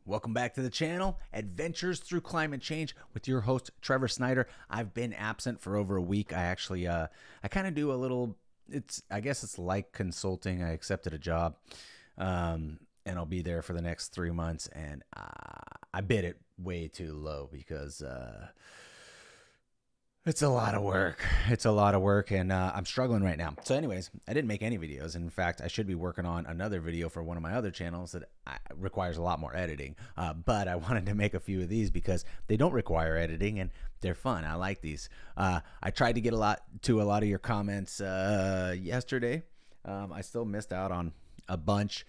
Welcome back to the channel, Adventures Through Climate Change with your host, Trevor Snyder. I've been absent for over a week. I kind of do a little, I guess it's like consulting. I accepted a job, and I'll be there for the next 3 months, and I bid it way too low because, it's a lot of work. It's a lot of work, and I'm struggling right now. So, anyways, I didn't make any videos. In fact, I should be working on another video for one of my other channels that requires a lot more editing. But I wanted to make a few of these because they don't require editing and they're fun. I like these. I tried to get a lot of your comments yesterday. I still missed out on a bunch.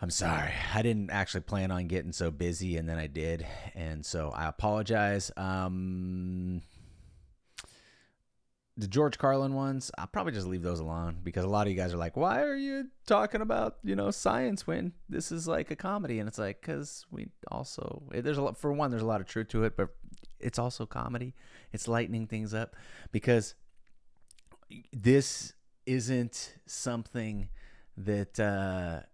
I'm sorry. I didn't actually plan on getting so busy, and then I did, and so I apologize. The George Carlin ones, I'll probably just leave those alone because a lot of you guys are like, why are you talking about, science when this is like a comedy? And it's like, because we also, there's a lot, for one, there's a lot of truth to it, but it's also comedy. It's lightening things up because this isn't something that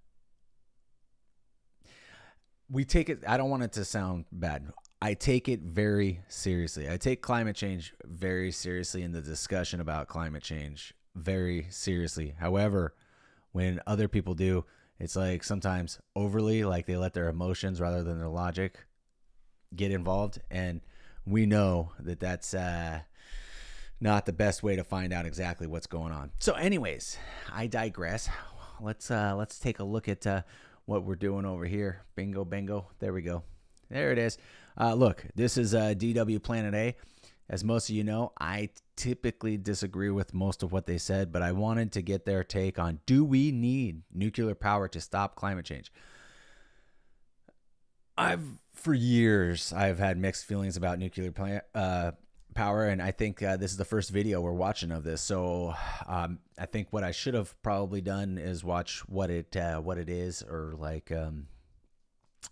we take it. I don't want it to sound bad. I take it very seriously. I take climate change very seriously in the discussion about climate change very seriously. However, when other people do, it's like sometimes overly, like they let their emotions rather than their logic get involved. And we know that that's not the best way to find out exactly what's going on. So anyways, I digress. Let's take a look at what we're doing over here. Bingo, bingo. There we go. There it is. Look, this is DW Planet A. As most of you know, I typically disagree with most of what they said, but I wanted to get their take on, do we need nuclear power to stop climate change? For years, I've had mixed feelings about nuclear power, and I think this is the first video we're watching of this. So I think what I should have probably done is watch what it is, or like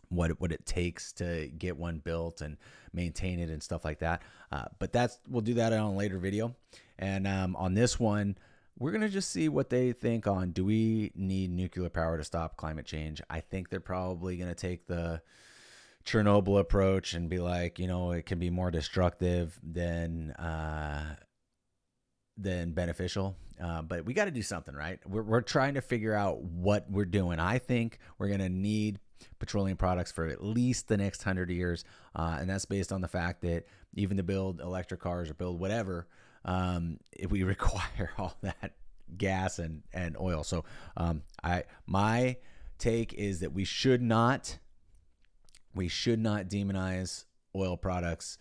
what it takes to get one built and maintain it and stuff like that. But we'll do that on a later video. And on this one, we're going to just see what they think on, do we need nuclear power to stop climate change? I think they're probably going to take the Chernobyl approach and be like, it can be more destructive than beneficial. But we got to do something, right? We're trying to figure out what we're doing. I think we're going to need petroleum products for at least the next 100 years. And that's based on the fact that even to build electric cars or build whatever, if we require all that gas and oil. So my take is that we should not demonize oil products.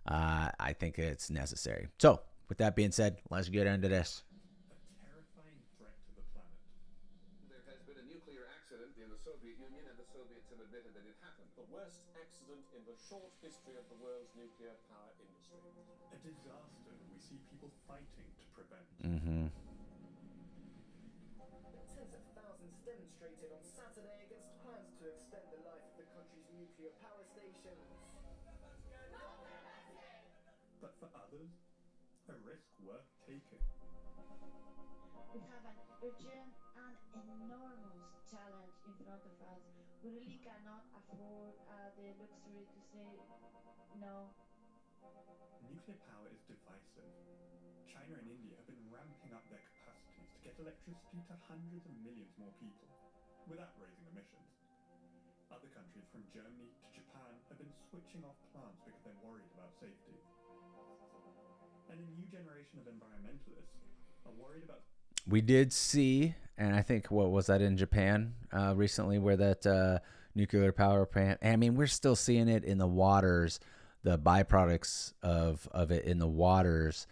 I think it's necessary. So with that being said, let's get into this. A terrifying threat to the planet. There has been a nuclear accident in the Soviet Union, and the Soviets have admitted that it happened. The worst accident in the short history of the world's nuclear power industry. A disaster we see people fighting to prevent. Mm-hmm. Tens of thousands demonstrated on Saturday against plans to extend the life of the country's nuclear power stations. But for others, a risk worth taking. We have an urgent and enormous challenge in front of us. We really cannot afford the luxury to say no. Nuclear power is divisive. China and India have been ramping up their capacities to get electricity to hundreds of millions more people, without raising emissions. Other countries from Germany to Japan have been switching off plants because they're worried about safety. And a new generation of environmentalists are worried about... We did see, and I think, what was that in Japan recently, where that nuclear power plant, I mean, we're still seeing it in the waters, the byproducts of it in the waters.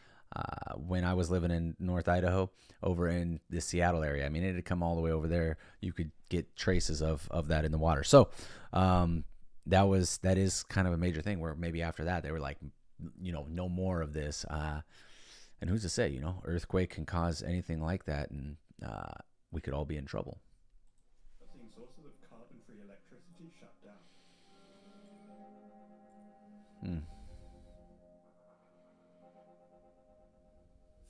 When I was living in North Idaho, over in the Seattle area, I mean, it had come all the way over there. You could get traces of that in the water. So that is kind of a major thing, where maybe after that they were like, no more of this. And who's to say, earthquake can cause anything like that, and we could all be in trouble. seeing sources of carbon-free electricity shut down.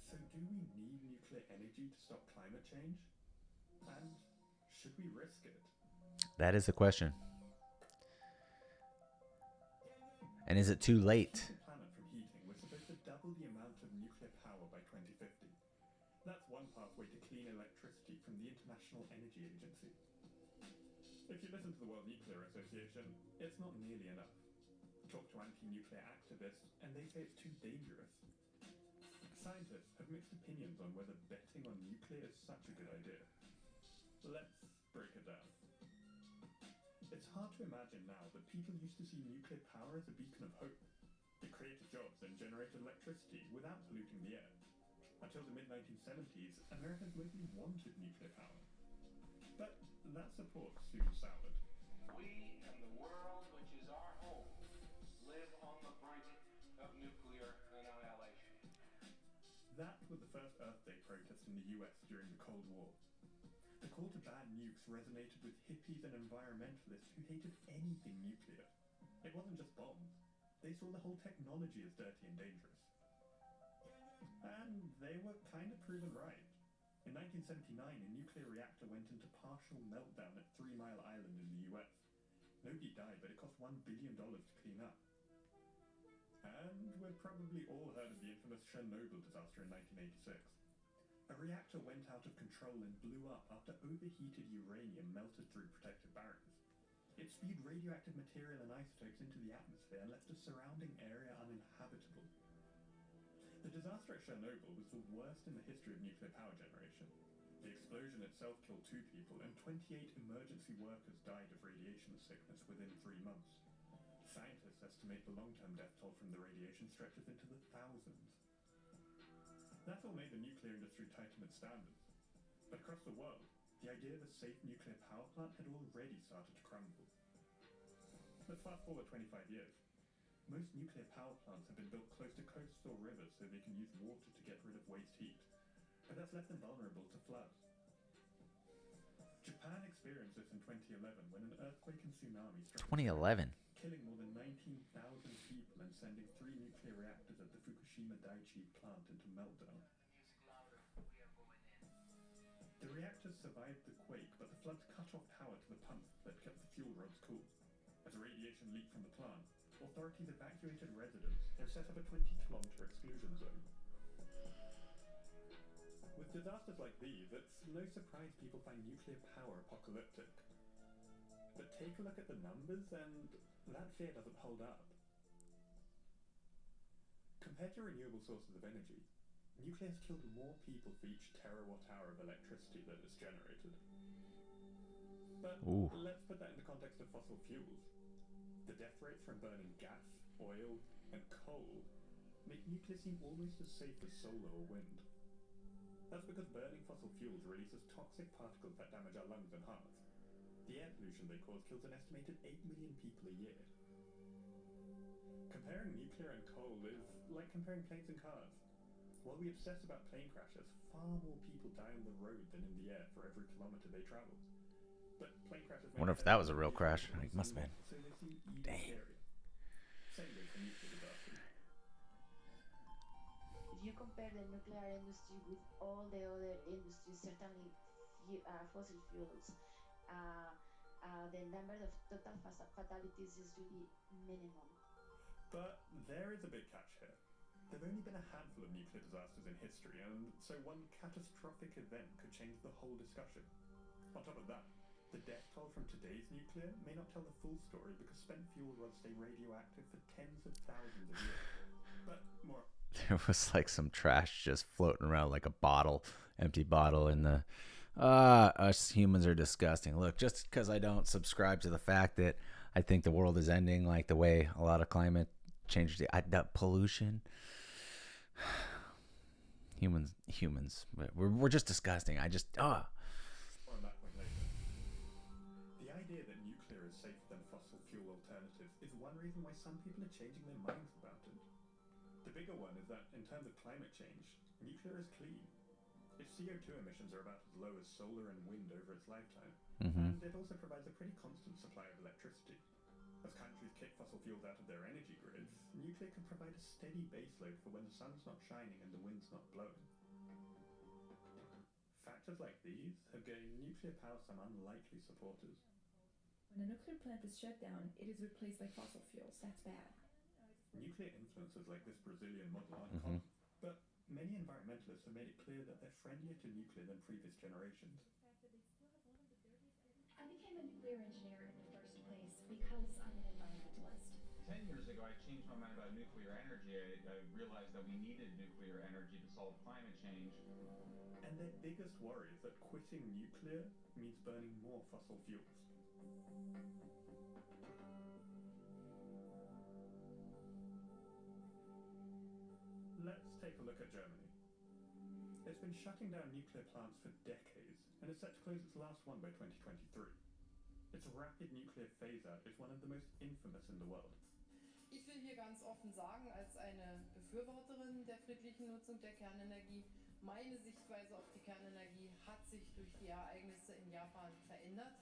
So do we need nuclear energy to stop climate change? And should we risk it? That is the question. And is it too To late? keep the planet from heating, we're supposed to double the amount of nuclear power by 2050. That's one pathway to clean electricity from the International Energy Agency. If you listen to the World Nuclear Association, it's not nearly enough. Talk to anti-nuclear activists, and they say it's too dangerous. Scientists have mixed opinions on whether betting on nuclear is such a good idea. Let's break it down. It's hard to imagine now that people used to see nuclear power as a beacon of hope. It created jobs and generated electricity without polluting the air. Until the mid-1970s, Americans mostly wanted nuclear power. But that support soon soured. We and the world, which is our home, live on the brink of nuclear annihilation. That was the first Earth Day protest in the US during the Cold War. The call to ban nukes resonated with hippies and environmentalists who hated anything nuclear. It wasn't just bombs. They saw the whole technology as dirty and dangerous. And they were kind of proven right. In 1979, a nuclear reactor went into partial meltdown at 3 Mile Island in the US. Nobody died, but it cost $1 billion to clean up. And we've probably all heard of the infamous Chernobyl disaster in 1986. A reactor went out of control and blew up after overheated uranium melted through protective barriers. It spewed radioactive material and isotopes into the atmosphere and left the surrounding area uninhabitable. The disaster at Chernobyl was the worst in the history of nuclear power generation. The explosion itself killed 2 people, and 28 emergency workers died of radiation sickness within 3 months. Scientists estimate the long-term death toll from the radiation stretches into the thousands. That all made the nuclear industry tighten its standards. But across the world, the idea of a safe nuclear power plant had already started to crumble. Let's fast forward 25 years. Most nuclear power plants have been built close to coasts or rivers so they can use water to get rid of waste heat. But that's left them vulnerable to floods. Japan experienced this in 2011 when an earthquake and tsunami struck 2011. killing more than 19,000 people and sending 3 nuclear reactors at the Fukushima Daiichi plant into meltdown. The reactors survived the quake, but the floods cut off power to the pumps that kept the fuel rods cool. As radiation leaked from the plant, authorities evacuated residents and set up a 20-kilometer exclusion zone. With disasters like these, it's no surprise people find nuclear power apocalyptic. But take a look at the numbers, and that fear doesn't hold up. Compared to renewable sources of energy, nuclear has killed more people for each terawatt-hour of electricity that it's generated. But let's put that into context of fossil fuels. The death rates from burning gas, oil, and coal make nuclear seem almost as safe as solar or wind. That's because burning fossil fuels releases toxic particles that damage our lungs and hearts. The air pollution they cause kills an estimated 8 million people a year. Comparing nuclear and coal is like comparing planes and cars. While we obsess about plane crashes, far more people die on the road than in the air for every kilometer they travel. But plane crashes Wonder if that was a real crash. It must have been. so they seem even scarier. Same goes for nuclear disasters. If you compare the nuclear industry with all the other industries, certainly fossil fuels, the number of total fatalities is really minimum. But there is a big catch here. There have only been a handful of nuclear disasters in history, and so one catastrophic event could change the whole discussion. On top of that, the death toll from today's nuclear may not tell the full story because spent fuel rods stay radioactive for tens of thousands of years. But more... There was like some trash just floating around like a bottle, empty bottle in the... us humans are disgusting. Look, just because I don't subscribe to the fact that I think the world is ending like the way a lot of climate change, that pollution... Humans, we're just disgusting. On that point later. The idea that nuclear is safer than fossil fuel alternatives is one reason why some people are changing their minds about it. The bigger one is that, in terms of climate change, nuclear is clean. Its CO2 emissions are about as low as solar and wind over its lifetime, and it also provides a pretty constant supply of electricity. As countries kick fossil fuels out of their energy grids, nuclear can provide a steady baseload for when the sun's not shining and the wind's not blowing. Factors like these have gained nuclear power some unlikely supporters. When a nuclear plant is shut down, it is replaced by fossil fuels. That's bad. Nuclear influences like this Brazilian model aren't Mm-hmm. common, but many environmentalists have made it clear that they're friendlier to nuclear than previous generations. I became a nuclear engineer in the first place because I'm an environmentalist. 10 years ago, I changed my mind about nuclear energy. I realized that we needed nuclear energy to solve climate change. And their biggest worry is that quitting nuclear means burning more fossil fuels. Let's take a look at Germany. It's been shutting down nuclear plants for decades and is set to close its last one by 2023. Its rapid nuclear phase-out is one of the most infamous in the world. Ich will hier ganz offen sagen, als eine Befürworterin der friedlichen Nutzung der Kernenergie, meine Sichtweise auf die Kernenergie hat sich durch die Ereignisse in Japan verändert.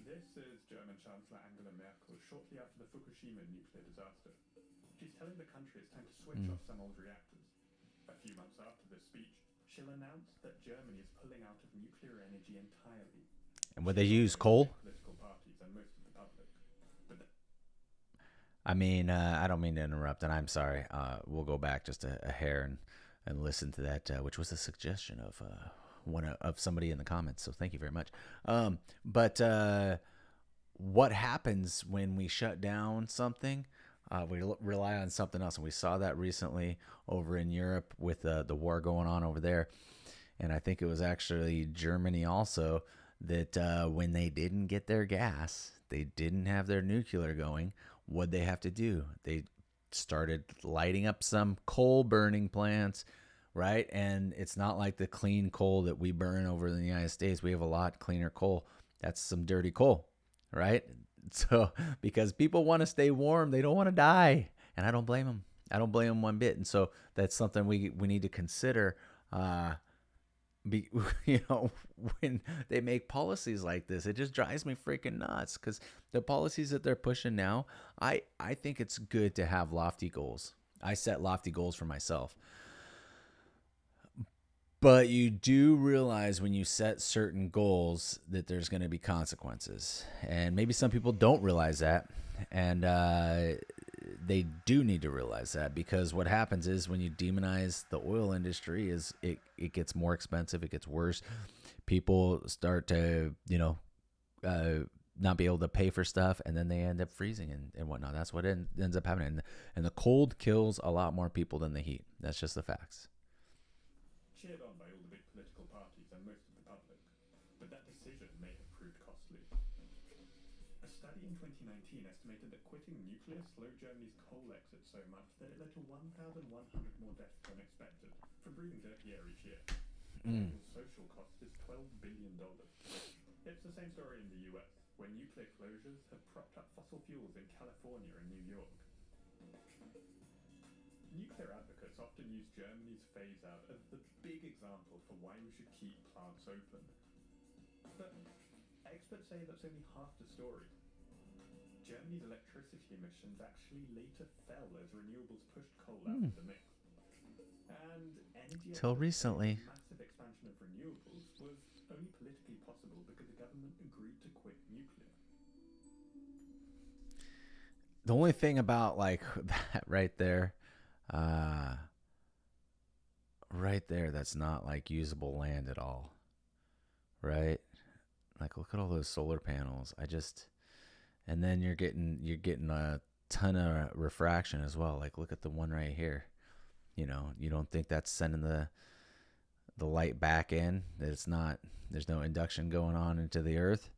This is German Chancellor Angela Merkel shortly after the Fukushima nuclear disaster. She's telling the country it's time to switch off some old reactors. A few months after this speech, she'll announce that Germany is pulling out of nuclear energy entirely. And would they use coal? Political parties and most of the public. But I mean, I don't mean to interrupt, and I'm sorry. We'll go back just a hair and listen to that, which was a suggestion of of somebody in the comments. So thank you very much. But what happens when we shut down something? We rely on something else, and we saw that recently over in Europe with the war going on over there. And I think it was actually Germany also that when they didn't get their gas, they didn't have their nuclear going. What'd they have to do? They started lighting up some coal burning plants, right? And it's not like the clean coal that we burn over in the United States. We have a lot cleaner coal. That's some dirty coal, right? So because people want to stay warm, they don't want to die, and I don't blame them. I don't blame them one bit. And so that's something we need to consider. When they make policies like this, it just drives me freaking nuts, because the policies that they're pushing now, I think it's good to have lofty goals. I set lofty goals for myself. But you do realize when you set certain goals that there's going to be consequences. And maybe some people don't realize that. And they do need to realize that, because what happens is when you demonize the oil industry, is it gets more expensive, it gets worse. People start to, not be able to pay for stuff, and then they end up freezing and whatnot. That's what ends up happening. And the cold kills a lot more people than the heat. That's just the facts. Cheered on by all the big political parties and most of the public, but that decision may have proved costly. A study in 2019 estimated that quitting nuclear slowed Germany's coal exit so much that it led to 1,100 more deaths than expected from breathing dirty air each year. The social cost is $12 billion. It's the same story in the US, where nuclear closures have propped up fossil fuels in California and New York. Nuclear advocates often use Germany's phase-out as the big example for why we should keep plants open. But experts say that's only half the story. Germany's electricity emissions actually later fell as renewables pushed coal out of the mix. And energy Till recently. massive expansion of renewables was only politically possible because the government agreed to quit nuclear. The only thing about like that right there, that's not like usable land at all, right? Like, look at all those solar panels. And then you're getting a ton of refraction as well. Like, look at the one right here. You don't think that's sending the light back in? That it's not. There's no induction going on into the earth.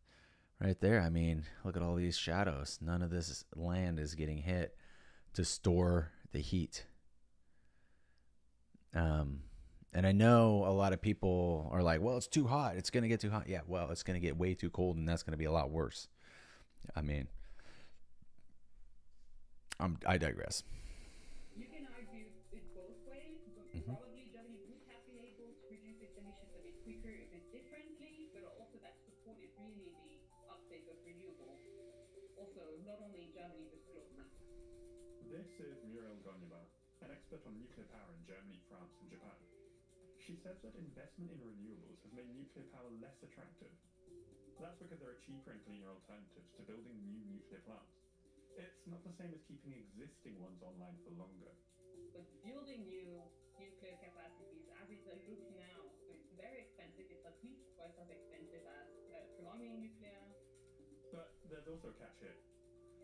Right there. I mean, look at all these shadows. None of this land is getting hit to store the heat. And I know a lot of people are like, well, it's too hot. It's going to get too hot. Yeah, well, it's going to get way too cold, and that's going to be a lot worse. I mean, I digress. You can argue it both ways, but probably Germany would have been able to reduce its emissions a bit quicker, a bit differently, but also that supported really the uptake of renewables. Also, not only in Germany, but globally. This is Muriel Gonyeba, an expert on nuclear power in Germany, France, and Japan. She says that investment in renewables has made nuclear power less attractive. That's because there are cheaper and cleaner alternatives to building new nuclear plants. It's not the same as keeping existing ones online for longer. But building new nuclear capacities, as it looks now, it's very expensive. It's at least twice as expensive as prolonging nuclear. But there's also a catch here.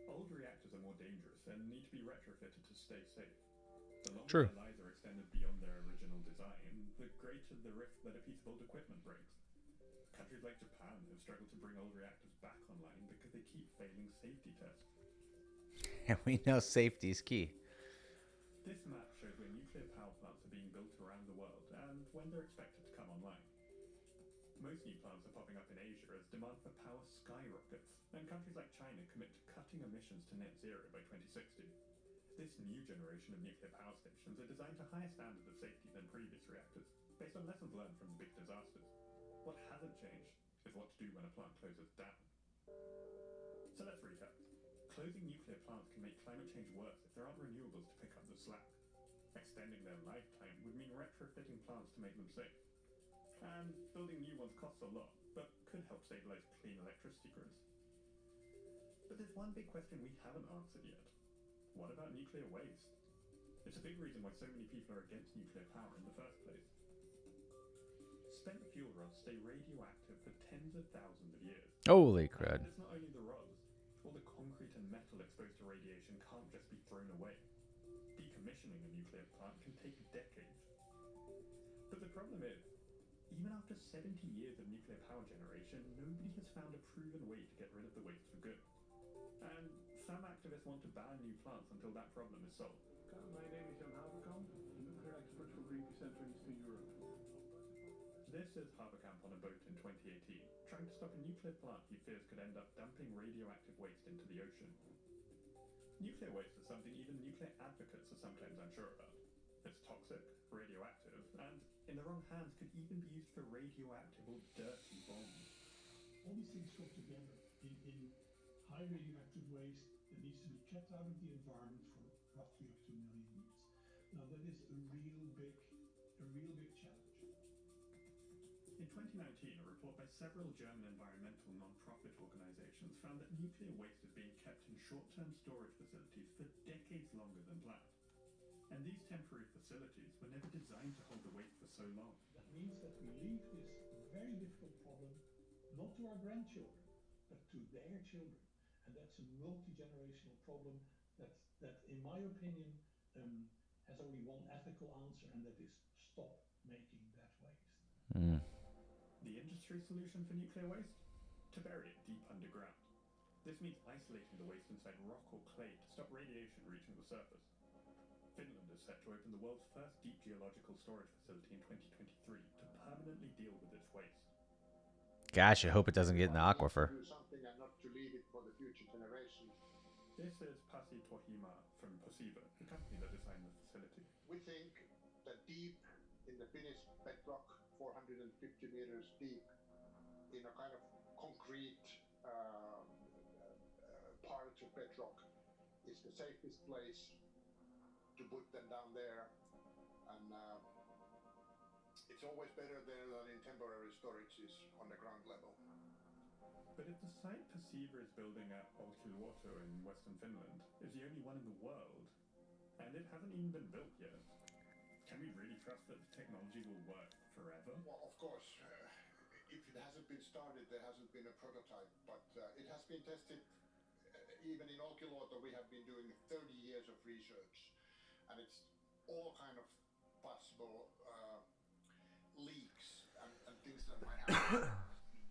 Old reactors are more dangerous and need to be retrofitted to stay safe. The longer True. their lives are extended beyond their original design, the greater the risk that a piece of old equipment breaks. Countries like Japan have struggled to bring old reactors back online because they keep failing safety tests. And we know safety is key. This map shows where nuclear power plants are being built around the world and when they're expected to come online. Most new plants are popping up in Asia as demand for power skyrockets, and countries like China commit to cutting emissions to net zero by 2060. This new generation of nuclear power stations are designed to higher standards of safety than previous reactors, based on lessons learned from the big disasters. What hasn't changed is what to do when a plant closes down. So let's recap. Closing nuclear plants can make climate change worse if there aren't renewables to pick up the slack. Extending their lifetime would mean retrofitting plants to make them safe. And building new ones costs a lot, but could help stabilize clean electricity grids. But there's one big question we haven't answered yet. What about nuclear waste? It's a big reason why so many people are against nuclear power in the first place. Spent fuel rods stay radioactive for tens of thousands of years. Holy crud. And it's not only the rods. All the concrete and metal exposed to radiation can't just be thrown away. Decommissioning a nuclear plant can take decades. But the problem is, even after 70 years of nuclear power generation, nobody has found a proven way to get rid of the waste for good. And some activists want to ban new plants until that problem is solved. My name is Jan Haverkamp, nuclear expert for Greenpeace Centre in Eastern Europe. This is Haverkamp on a boat in 2018, trying to stop a nuclear plant he fears could end up dumping radioactive waste into the ocean. Nuclear waste is something even nuclear advocates are sometimes unsure about. It's toxic, radioactive, and in the wrong hands could even be used for radioactive or dirty bombs. All these things come together in high radioactive waste that needs to be kept out of the environment for roughly up to 1 million years. Now that is a real big challenge. In 2019, a report by several German environmental non-profit organizations found that nuclear waste is being kept in short-term storage facilities for decades longer than planned. And these temporary facilities were never designed to hold the waste for so long. That means that we leave this very difficult problem not to our grandchildren, but to their children. And that's a multi-generational problem that in my opinion, has only one ethical answer, and that is stop making that waste. The industry solution for nuclear waste? To bury it deep underground. This means isolating the waste inside rock or clay to stop radiation reaching the surface. Finland is set to open the world's first deep geological storage facility in 2023 to permanently deal with its waste. Gosh, I hope it doesn't get in the aquifer. Do something and not to leave it for the future generation. This is Pasi Tohima from Posiva, the company that designed the facility. We think that deep in the Finnish bedrock, 450 meters deep, in a kind of concrete part of bedrock, is the safest place to put them down there. And it's always better there than in temporary storages on the ground level. But if the site Posiva is building at Olkiluoto in western Finland is the only one in the world, and it hasn't even been built yet, can we really trust that the technology will work forever? Well, of course, if it hasn't been started, there hasn't been a prototype, but it has been tested. Even in Olkiluoto, we have been doing 30 years of research, and it's all kind of possible leaks and things that might happen.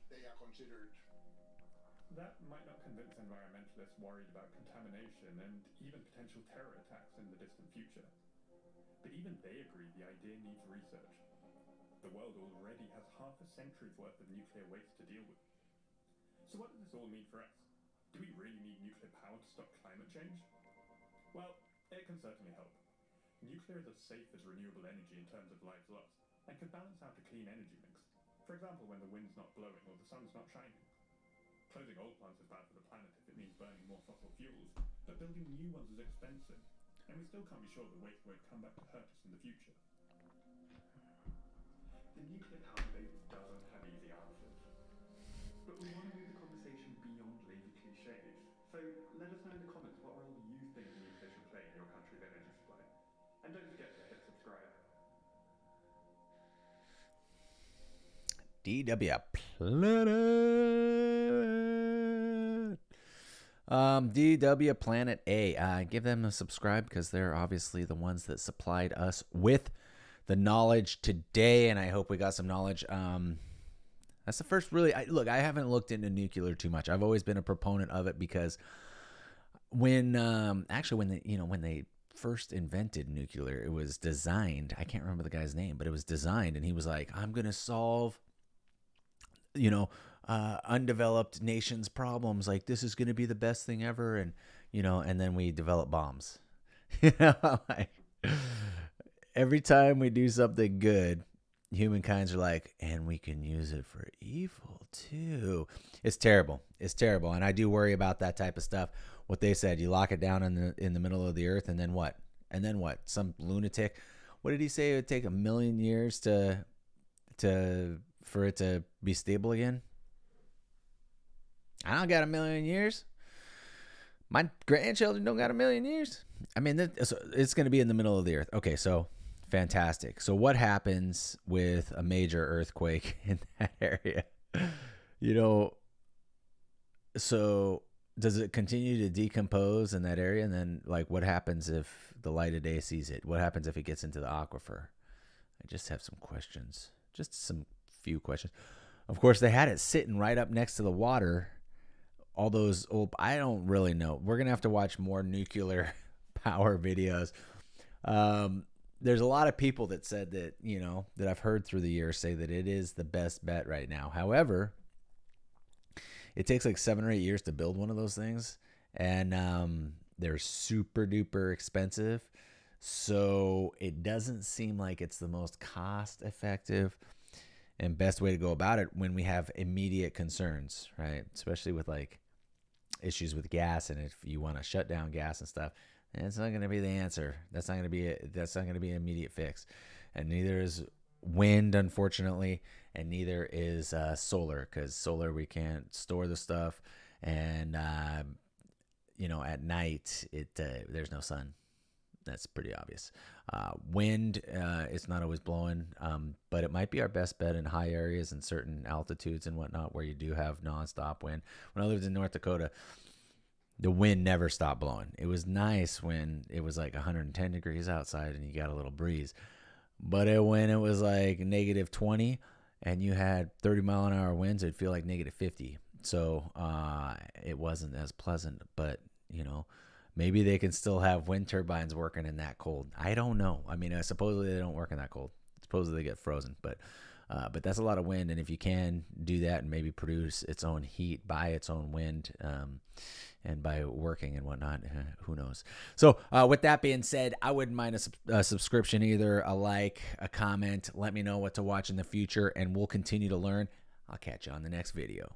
They are considered. That might not convince environmentalists worried about contamination and even potential terror attacks in the distant future. But even they agree the idea needs research. The world already has half a century's worth of nuclear waste to deal with. So what does this all mean for us? Do we really need nuclear power to stop climate change? Well, it can certainly help. Nuclear is as safe as renewable energy in terms of lives lost, and can balance out a clean energy mix. For example, when the wind's not blowing or the sun's not shining. Closing old plants is bad for the planet if it means burning more fossil fuels, but building new ones is expensive, and we still can't be sure the waste won't come back to hurt us in the future. The nuclear power debate doesn't have easy answers, but we want to move the conversation beyond lazy cliches. So let us know in the comments what role you DW Planet. DW Planet A. Give them a subscribe because they're obviously the ones that supplied us with the knowledge today, and I hope we got some knowledge. That's the first really. I haven't looked into nuclear too much. I've always been a proponent of it because when they first invented nuclear, it was designed. I can't remember the guy's name, but it was designed, and he was like, "I'm gonna solve, undeveloped nations' problems. Like this is gonna be the best thing ever." And and then we develop bombs. Like every time we do something good, humankind's are like, and we can use it for evil too. It's terrible. It's terrible, and I do worry about that type of stuff. What they said, you lock it down in the middle of the earth, and then what? Some lunatic. What did he say? It would take 1 million years for it to be stable again. I don't got 1 million years. My grandchildren don't got 1 million years. I mean, it's going to be in the middle of the earth. Okay, so fantastic. So what happens with a major earthquake in that area? So does it continue to decompose in that area? And then, like, what happens if the light of day sees it? What happens if it gets into the aquifer? I just have some questions. Just some few questions. Of course, they had it sitting right up next to the water. All those old, I don't really know. We're going to have to watch more nuclear power videos. There's a lot of people that said that, that I've heard through the years say that it is the best bet right now. However, it takes like 7 or 8 years to build one of those things. And they're super duper expensive. So it doesn't seem like it's the most cost effective and best way to go about it when we have immediate concerns, right? Especially with like issues with gas, and if you want to shut down gas and stuff, it's not going to be the answer. That's not going to be an immediate fix. And neither is wind, unfortunately, and neither is solar, because solar, we can't store the stuff, and at night there's no sun. That's pretty obvious. Wind, it's not always blowing, but it might be our best bet in high areas and certain altitudes and whatnot where you do have nonstop wind. When I lived in North Dakota, the wind never stopped blowing. It was nice when it was like 110 degrees outside and you got a little breeze. But when it was like negative 20 and you had 30-mile-an-hour winds, it'd feel like negative 50. So it wasn't as pleasant, but, maybe they can still have wind turbines working in that cold. I don't know. I mean, supposedly they don't work in that cold. Supposedly they get frozen, but that's a lot of wind. And if you can do that and maybe produce its own heat by its own wind, and by working and whatnot, who knows? So with that being said, I wouldn't mind a subscription either, a like, a comment. Let me know what to watch in the future, and we'll continue to learn. I'll catch you on the next video.